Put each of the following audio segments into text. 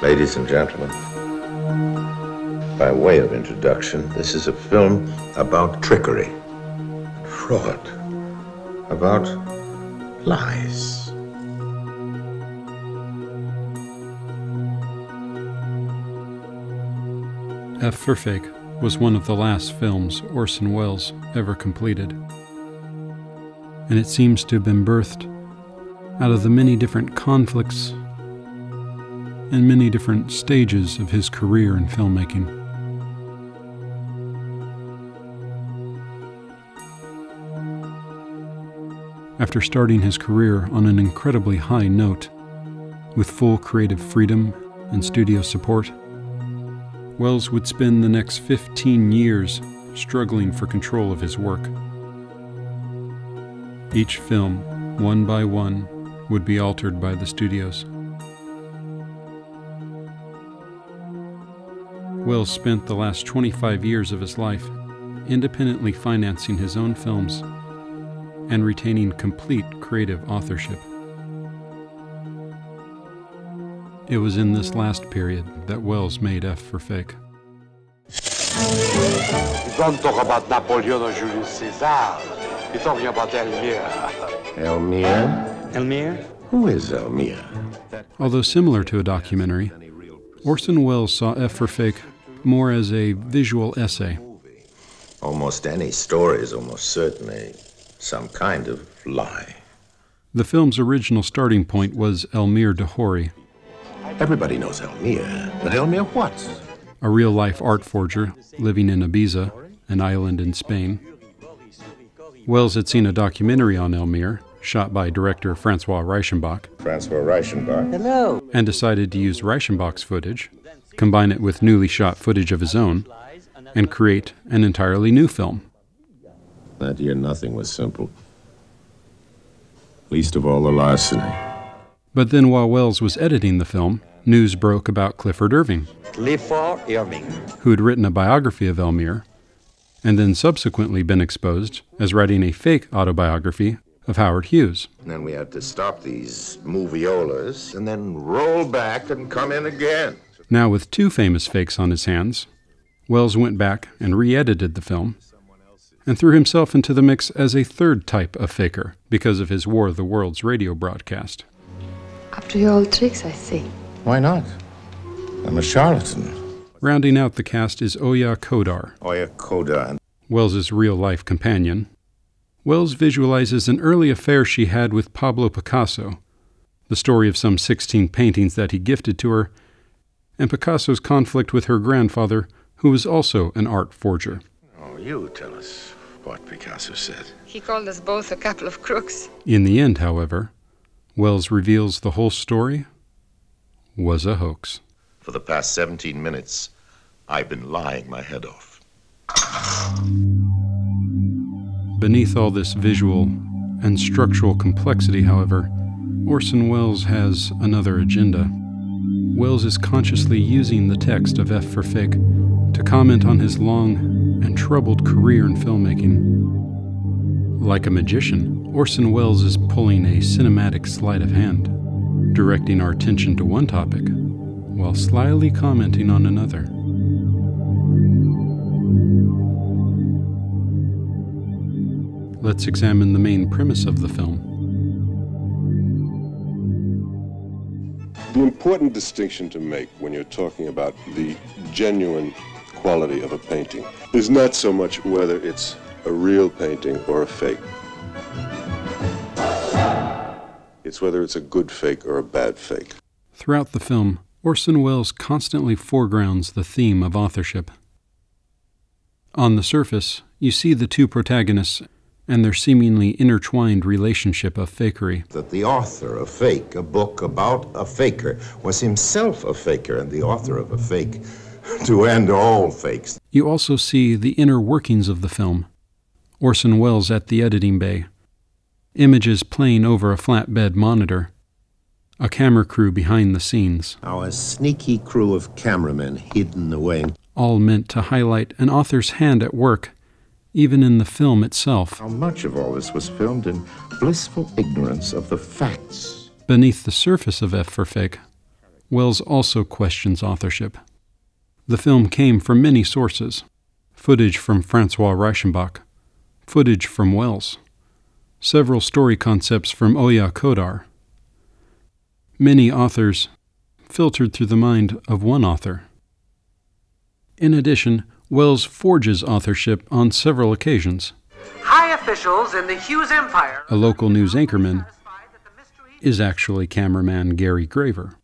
Ladies and gentlemen, by way of introduction, this is a film about trickery, fraud, about lies. F for Fake was one of the last films Orson Welles ever completed, and it seems to have been birthed out of the many different conflicts and many different stages of his career in filmmaking. After starting his career on an incredibly high note, with full creative freedom and studio support, Welles would spend the next 15 years struggling for control of his work. Each film, one by one, would be altered by the studios. Welles spent the last 25 years of his life independently financing his own films and retaining complete creative authorship. It was in this last period that Welles made F for Fake. Don't talk about Napoleon or Julius Caesar. You're talking about Elmire. Elmire? Elmire? Who is Elmire? Although similar to a documentary, Orson Welles saw F for Fake more as a visual essay. Almost any story is almost certainly some kind of lie. The film's original starting point was Elmire de Hory, Everybody knows Elmire, but Elmire what? a real-life art forger living in Ibiza, an island in Spain. Welles had seen a documentary on Elmire, shot by director Francois Reichenbach, Hello. and decided to use Reichenbach's footage, combine it with newly shot footage of his own, and create an entirely new film. That year nothing was simple. Least of all the larceny. But then while Welles was editing the film, news broke about Clifford Irving, Clifford Irving. who had written a biography of Elmire, and then subsequently been exposed as writing a fake autobiography of Howard Hughes. And then we had to stop these moviolas and then roll back and come in again. Now with two famous fakes on his hands, Welles went back and re-edited the film, and threw himself into the mix as a third type of faker because of his War of the Worlds radio broadcast. Up to your old tricks, I see. Why not? I'm a charlatan. Rounding out the cast is Oya Kodar, Oya Kodar. Welles' real-life companion. Welles visualizes an early affair she had with Pablo Picasso, the story of some 16 paintings that he gifted to her, and Picasso's conflict with her grandfather, who was also an art forger. Oh, you tell us what Picasso said. He called us both a couple of crooks. In the end, however, Welles reveals the whole story was a hoax. For the past 17 minutes, I've been lying my head off. Beneath all this visual and structural complexity, however, Orson Welles has another agenda. Welles is consciously using the text of F for Fake to comment on his long and troubled career in filmmaking. Like a magician, Orson Welles is pulling a cinematic sleight of hand, directing our attention to one topic while slyly commenting on another. Let's examine the main premise of the film. The important distinction to make when you're talking about the genuine quality of a painting is not so much whether it's a real painting or a fake. It's whether it's a good fake or a bad fake. Throughout the film, Orson Welles constantly foregrounds the theme of authorship. On the surface, you see the two protagonists and their seemingly intertwined relationship of fakery. That the author of Fake, a book about a faker, was himself a faker and the author of a fake to end all fakes. You also see the inner workings of the film. Orson Welles at the editing bay, images playing over a flatbed monitor, a camera crew behind the scenes. Our sneaky crew of cameramen hidden away. All meant to highlight an author's hand at work, even in the film itself. How much of all this was filmed in blissful ignorance of the facts. Beneath the surface of F for Fake, Wells also questions authorship. The film came from many sources: footage from Francois Reichenbach, footage from Wells, several story concepts from Oya Kodar. Many authors filtered through the mind of one author. In addition, Wells forges authorship on several occasions. High officials in the Hughes Empire. A local news anchorman is actually cameraman Gary Graver.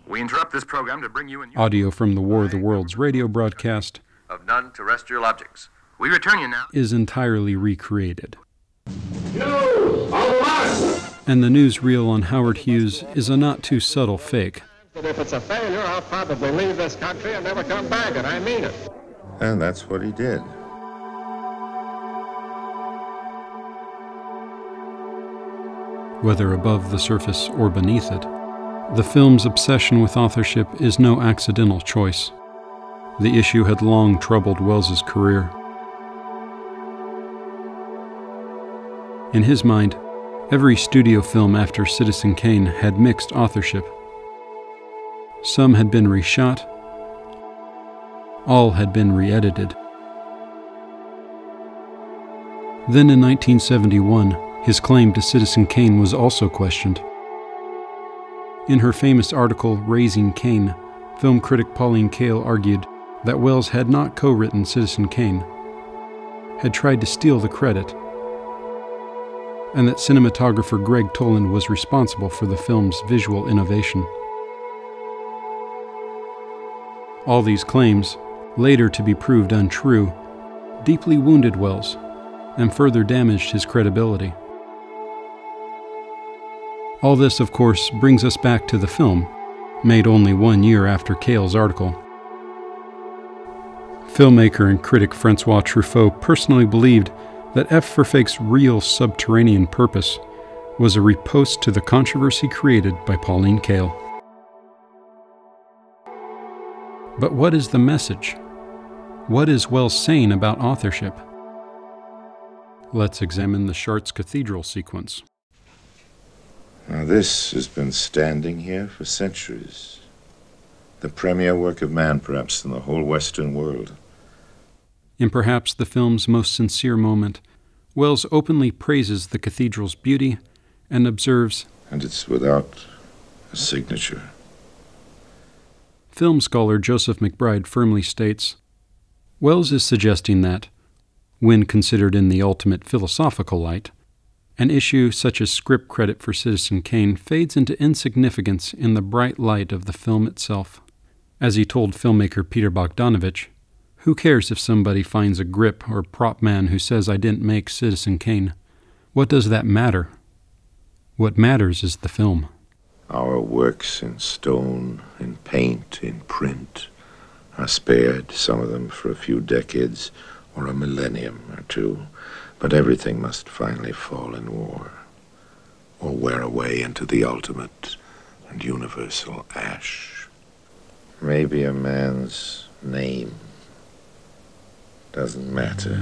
We interrupt this program to bring you Audio from the War of the Worlds radio broadcast of non-terrestrial objects. We return you now. Is entirely recreated. And the newsreel on Howard Hughes is a not too subtle fake. But if it's a failure, I'll probably leave this country and never come back, and I mean it. And that's what he did. Whether above the surface or beneath it, the film's obsession with authorship is no accidental choice. The issue had long troubled Wells's career. In his mind, every studio film after Citizen Kane had mixed authorship. Some had been reshot, all had been re-edited. Then in 1971, his claim to Citizen Kane was also questioned. In her famous article, Raising Kane, film critic Pauline Kael argued that Wells had not co-written Citizen Kane, had tried to steal the credit, and that cinematographer Greg Toland was responsible for the film's visual innovation. All these claims, later to be proved untrue, deeply wounded Wells and further damaged his credibility. All this, of course, brings us back to the film, made only 1 year after Kael's article. Filmmaker and critic Francois Truffaut personally believed that F for Fake's real subterranean purpose was a riposte to the controversy created by Pauline Kael. But what is the message? What is Wells saying about authorship? Let's examine the Chartres Cathedral sequence. Now this has been standing here for centuries. The premier work of man, perhaps, in the whole Western world. In perhaps the film's most sincere moment, Wells openly praises the cathedral's beauty and observes, "And it's without a signature." Film scholar Joseph McBride firmly states, Wells is suggesting that, when considered in the ultimate philosophical light, an issue such as script credit for Citizen Kane fades into insignificance in the bright light of the film itself. As he told filmmaker Peter Bogdanovich, who cares if somebody finds a grip or prop man who says I didn't make Citizen Kane? What does that matter? What matters is the film. Our works in stone, in paint, in print, are spared, some of them for a few decades or a millennium or two, but everything must finally fall in war, or wear away into the ultimate and universal ash. Maybe a man's name doesn't matter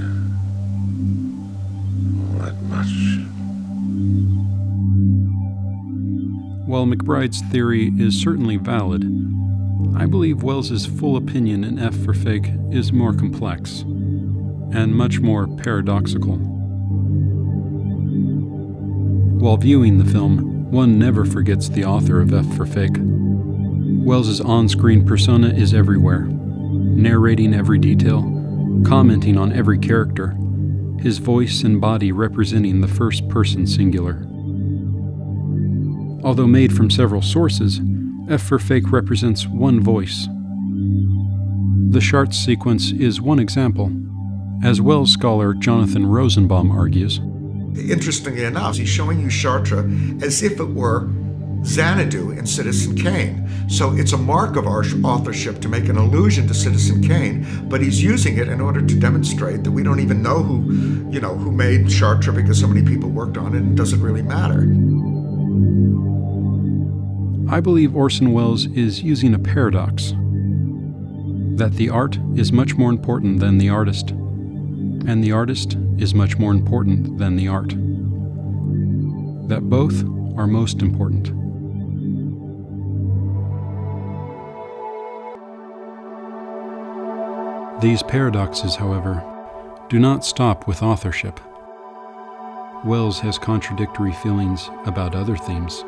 all that much. While McBride's theory is certainly valid, I believe Wells's full opinion in F for Fake is more complex and much more paradoxical. While viewing the film, one never forgets the author of F for Fake. Wells's on-screen persona is everywhere, narrating every detail, commenting on every character, his voice and body representing the first-person singular. Although made from several sources, F for Fake represents one voice. The Chartres sequence is one example, as Wells scholar Jonathan Rosenbaum argues. Interestingly enough, he's showing you Chartres as if it were Xanadu in Citizen Kane. So it's a mark of our authorship to make an allusion to Citizen Kane, but he's using it in order to demonstrate that we don't even know who made Chartres because so many people worked on it, and it doesn't really matter. I believe Orson Welles is using a paradox, that the art is much more important than the artist, and the artist is much more important than the art. That both are most important. These paradoxes, however, do not stop with authorship. Wells has contradictory feelings about other themes.